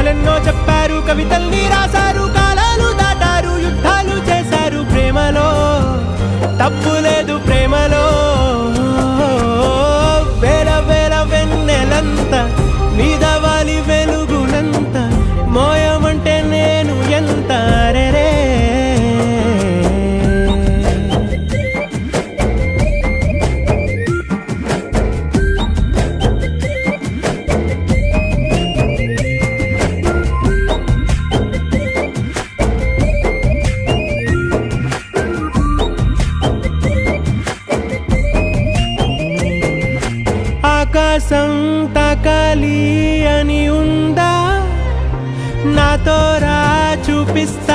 కథలెన్నో చెప్పారు, కవితల్ని రాశారు, కాలాలు దాటారు, యుద్ధాలు చేశారు. ప్రేమలో తప్పు లేదు, ప్రేమలో వేల వేల వెన్నెలంత నీదవాలి వెలుగునంత, మోయమంటే నేను ఎంత రే. ఆకాశం తాకాలి అని ఉందా, నాతో రా చూపిస్తా